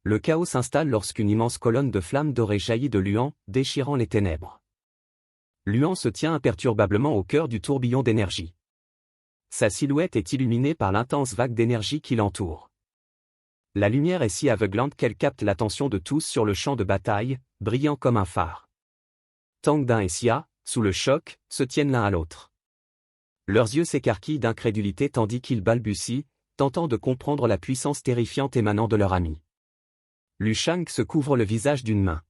Le chaos s'installe lorsqu'une immense colonne de flammes dorées jaillit de Luan, déchirant les ténèbres. Luan se tient imperturbablement au cœur du tourbillon d'énergie. Sa silhouette est illuminée par l'intense vague d'énergie qui l'entoure. La lumière est si aveuglante qu'elle capte l'attention de tous sur le champ de bataille, brillant comme un phare. Tangdin et Xia, sous le choc, se tiennent l'un à l'autre. Leurs yeux s'écarquillent d'incrédulité tandis qu'ils balbutient, tentant de comprendre la puissance terrifiante émanant de leur ami. Lu Shang se couvre le visage d'une main.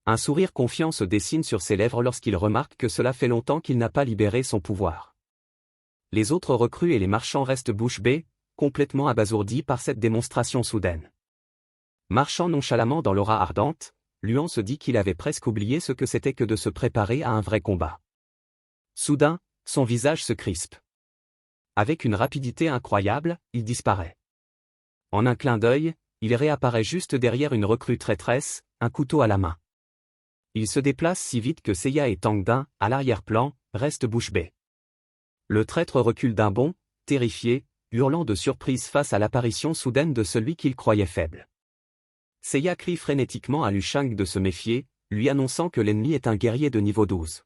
Un sourire confiant se dessine sur ses lèvres lorsqu'il remarque que cela fait longtemps qu'il n'a pas libéré son pouvoir. Les autres recrues et les marchands restent bouche bée, complètement abasourdis par cette démonstration soudaine. Marchant nonchalamment dans l'aura ardente, Luan se dit qu'il avait presque oublié ce que c'était que de se préparer à un vrai combat. Soudain, son visage se crispe. Avec une rapidité incroyable, il disparaît. En un clin d'œil, il réapparaît juste derrière une recrue traîtresse, un couteau à la main. Il se déplace si vite que Seiya et Tangdin, à l'arrière-plan, restent bouche bée. Le traître recule d'un bond, terrifié, hurlant de surprise face à l'apparition soudaine de celui qu'il croyait faible. Seiya crie frénétiquement à Lu Shang de se méfier, lui annonçant que l'ennemi est un guerrier de niveau 12.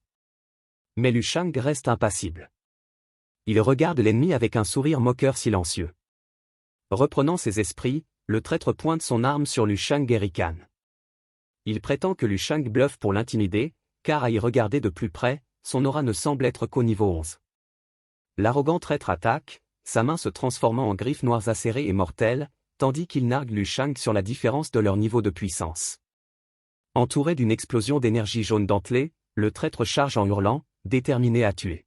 Mais Lu Shang reste impassible. Il regarde l'ennemi avec un sourire moqueur silencieux. Reprenant ses esprits, le traître pointe son arme sur Lu Shang et ricane. Il prétend que Lu Shang bluffe pour l'intimider, car à y regarder de plus près, son aura ne semble être qu'au niveau 11. L'arrogant traître attaque, sa main se transformant en griffes noires acérées et mortelles, tandis qu'il nargue Lu Shang sur la différence de leur niveau de puissance. Entouré d'une explosion d'énergie jaune dentelée, le traître charge en hurlant, déterminé à tuer.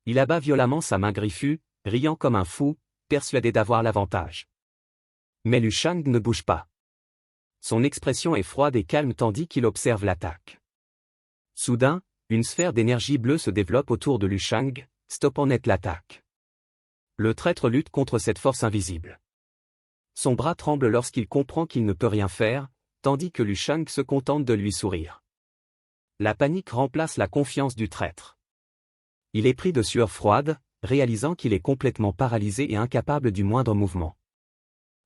Il abat violemment sa main griffue, riant comme un fou, persuadé d'avoir l'avantage. Mais Lu Shang ne bouge pas. Son expression est froide et calme tandis qu'il observe l'attaque. Soudain, une sphère d'énergie bleue se développe autour de Lu Shang, stoppant net l'attaque. Le traître lutte contre cette force invisible. Son bras tremble lorsqu'il comprend qu'il ne peut rien faire, tandis que Lu Shang se contente de lui sourire. La panique remplace la confiance du traître. Il est pris de sueur froide, réalisant qu'il est complètement paralysé et incapable du moindre mouvement.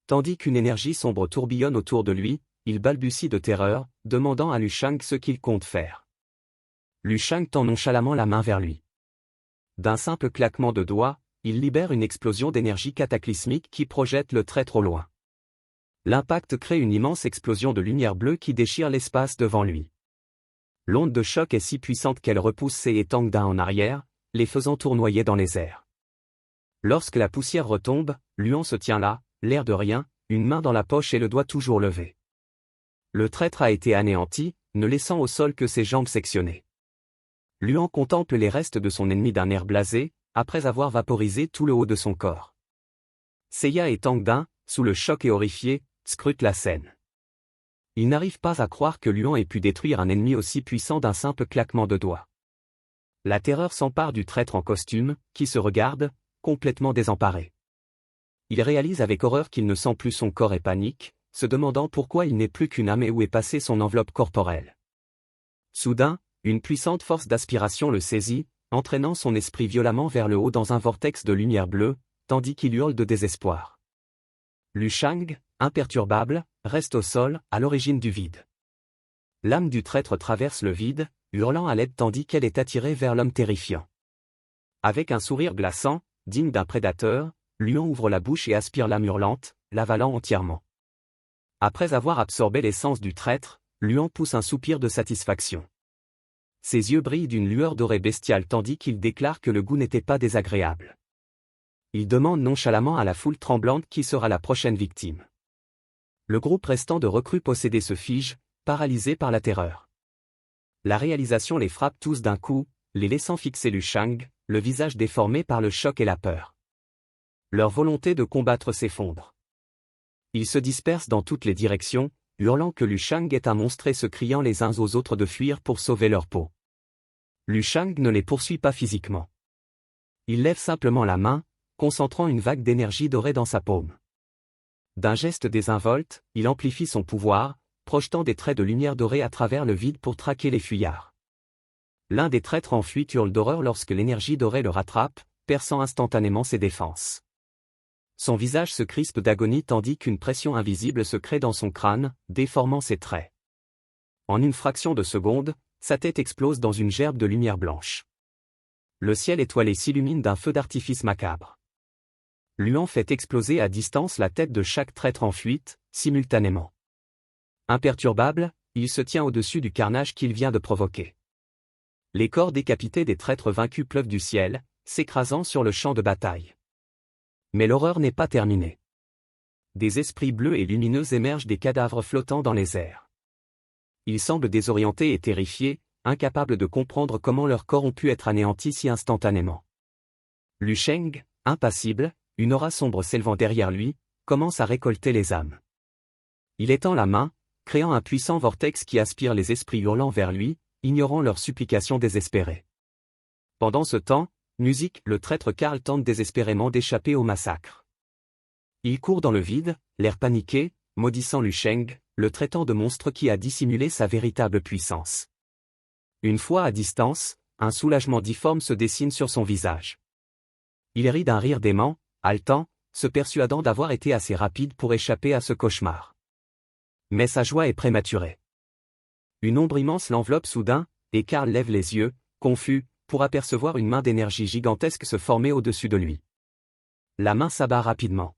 Tandis qu'une énergie sombre tourbillonne autour de lui, il balbutie de terreur, demandant à Lu Shang ce qu'il compte faire. Lu Shang tend nonchalamment la main vers lui. D'un simple claquement de doigts, il libère une explosion d'énergie cataclysmique qui projette le traître au loin. L'impact crée une immense explosion de lumière bleue qui déchire l'espace devant lui. L'onde de choc est si puissante qu'elle repousse Sei et Tangdin en arrière, les faisant tournoyer dans les airs. Lorsque la poussière retombe, Luan se tient là, l'air de rien, une main dans la poche et le doigt toujours levé. Le traître a été anéanti, ne laissant au sol que ses jambes sectionnées. Luan contemple les restes de son ennemi d'un air blasé, après avoir vaporisé tout le haut de son corps. Seiya et Tangdin, sous le choc et horrifiés, scrutent la scène. Ils n'arrivent pas à croire que Luan ait pu détruire un ennemi aussi puissant d'un simple claquement de doigts. La terreur s'empare du traître en costume, qui se regarde, complètement désemparé. Il réalise avec horreur qu'il ne sent plus son corps et panique, se demandant pourquoi il n'est plus qu'une âme et où est passée son enveloppe corporelle. Soudain, une puissante force d'aspiration le saisit, entraînant son esprit violemment vers le haut dans un vortex de lumière bleue, tandis qu'il hurle de désespoir. Lu Shang, imperturbable, reste au sol, à l'origine du vide. L'âme du traître traverse le vide, hurlant à l'aide tandis qu'elle est attirée vers l'homme terrifiant. Avec un sourire glaçant, digne d'un prédateur, Luan ouvre la bouche et aspire l'âme hurlante, l'avalant entièrement. Après avoir absorbé l'essence du traître, Luan pousse un soupir de satisfaction. Ses yeux brillent d'une lueur dorée bestiale tandis qu'il déclare que le goût n'était pas désagréable. Il demande nonchalamment à la foule tremblante qui sera la prochaine victime. Le groupe restant de recrues possédés se fige, paralysé par la terreur. La réalisation les frappe tous d'un coup, les laissant fixer Lu Shang, le visage déformé par le choc et la peur. Leur volonté de combattre s'effondre. Ils se dispersent dans toutes les directions, hurlant que Lu Shang est un monstre et se criant les uns aux autres de fuir pour sauver leur peau. Lu Shang ne les poursuit pas physiquement. Il lève simplement la main, concentrant une vague d'énergie dorée dans sa paume. D'un geste désinvolte, il amplifie son pouvoir, projetant des traits de lumière dorée à travers le vide pour traquer les fuyards. L'un des traîtres en fuite hurle d'horreur lorsque l'énergie dorée le rattrape, perçant instantanément ses défenses. Son visage se crispe d'agonie tandis qu'une pression invisible se crée dans son crâne, déformant ses traits. En une fraction de seconde, sa tête explose dans une gerbe de lumière blanche. Le ciel étoilé s'illumine d'un feu d'artifice macabre. Luan fait exploser à distance la tête de chaque traître en fuite, simultanément. Imperturbable, il se tient au-dessus du carnage qu'il vient de provoquer. Les corps décapités des traîtres vaincus pleuvent du ciel, s'écrasant sur le champ de bataille. Mais l'horreur n'est pas terminée. Des esprits bleus et lumineux émergent des cadavres flottant dans les airs. Ils semblent désorientés et terrifiés, incapables de comprendre comment leurs corps ont pu être anéantis si instantanément. Lu Sheng, impassible, une aura sombre s'élevant derrière lui, commence à récolter les âmes. Il étend la main, créant un puissant vortex qui aspire les esprits hurlant vers lui, ignorant leurs supplications désespérées. Pendant ce temps, Musique, le traître Karl tente désespérément d'échapper au massacre. Il court dans le vide, l'air paniqué, maudissant Lu Sheng, le traitant de monstre qui a dissimulé sa véritable puissance. Une fois à distance, un soulagement difforme se dessine sur son visage. Il rit d'un rire dément, haletant, se persuadant d'avoir été assez rapide pour échapper à ce cauchemar. Mais sa joie est prématurée. Une ombre immense l'enveloppe soudain, et Karl lève les yeux, confus, pour apercevoir une main d'énergie gigantesque se former au-dessus de lui. La main s'abat rapidement.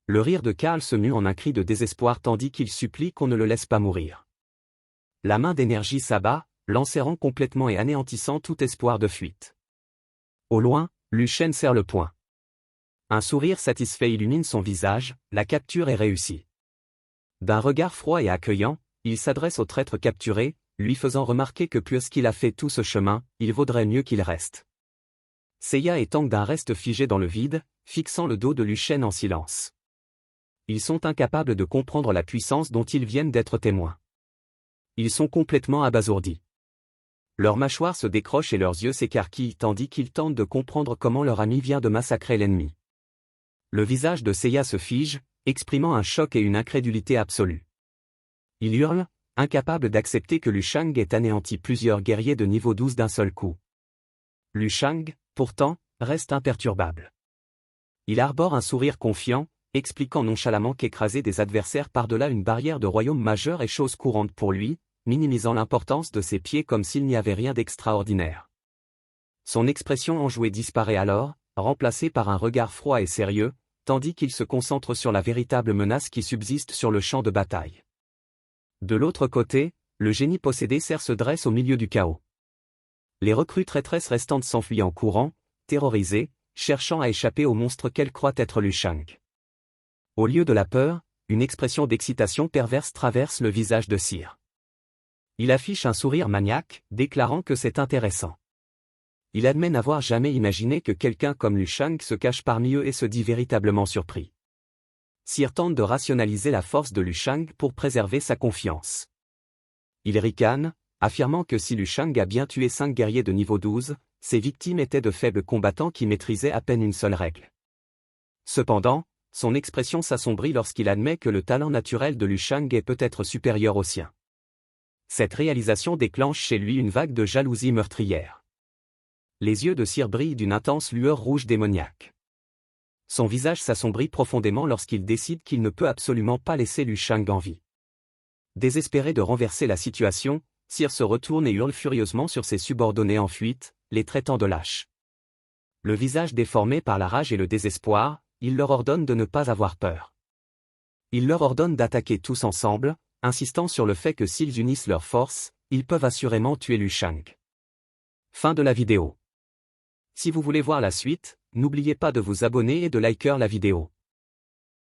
Le rire de Karl se mue en un cri de désespoir tandis qu'il supplie qu'on ne le laisse pas mourir. La main d'énergie s'abat, l'enserrant complètement et anéantissant tout espoir de fuite. Au loin, Lu Shen serre le poing. Un sourire satisfait illumine son visage, la capture est réussie. D'un regard froid et accueillant, il s'adresse au traître capturé, lui faisant remarquer que puisqu'il a fait tout ce chemin, il vaudrait mieux qu'il reste. Seiya et Tang d'un reste figé dans le vide, fixant le dos de Lu Shen en silence. Ils sont incapables de comprendre la puissance dont ils viennent d'être témoins. Ils sont complètement abasourdis. Leurs mâchoires se décrochent et leurs yeux s'écarquillent tandis qu'ils tentent de comprendre comment leur ami vient de massacrer l'ennemi. Le visage de Seiya se fige, exprimant un choc et une incrédulité absolue. Il hurle, incapable d'accepter que Lu Sheng ait anéanti plusieurs guerriers de niveau 12 d'un seul coup. Lu Sheng, pourtant, reste imperturbable. Il arbore un sourire confiant, expliquant nonchalamment qu'écraser des adversaires par-delà une barrière de royaume majeur est chose courante pour lui, minimisant l'importance de ses pieds comme s'il n'y avait rien d'extraordinaire. Son expression enjouée disparaît alors, remplacée par un regard froid et sérieux, tandis qu'il se concentre sur la véritable menace qui subsiste sur le champ de bataille. De l'autre côté, le génie possédé se dresse au milieu du chaos. Les recrues traîtresses restantes s'enfuient en courant, terrorisées, cherchant à échapper au monstre qu'elles croient être Lu Sheng. Au lieu de la peur, une expression d'excitation perverse traverse le visage de Cyr. Il affiche un sourire maniaque, déclarant que c'est intéressant. Il admet n'avoir jamais imaginé que quelqu'un comme Lu Sheng se cache parmi eux et se dit véritablement surpris. Cyr tente de rationaliser la force de Lu Sheng pour préserver sa confiance. Il ricane, affirmant que si Lu Sheng a bien tué 5 guerriers de niveau 12, ses victimes étaient de faibles combattants qui maîtrisaient à peine une seule règle. Cependant, son expression s'assombrit lorsqu'il admet que le talent naturel de Lu Sheng est peut-être supérieur au sien. Cette réalisation déclenche chez lui une vague de jalousie meurtrière. Les yeux de Cyr brillent d'une intense lueur rouge démoniaque. Son visage s'assombrit profondément lorsqu'il décide qu'il ne peut absolument pas laisser Lu Sheng en vie. Désespéré de renverser la situation, Cyr se retourne et hurle furieusement sur ses subordonnés en fuite, les traitant de lâches. Le visage déformé par la rage et le désespoir, il leur ordonne de ne pas avoir peur. Il leur ordonne d'attaquer tous ensemble, insistant sur le fait que s'ils unissent leurs forces, ils peuvent assurément tuer Lu Sheng. Fin de la vidéo. Si vous voulez voir la suite, n'oubliez pas de vous abonner et de liker la vidéo.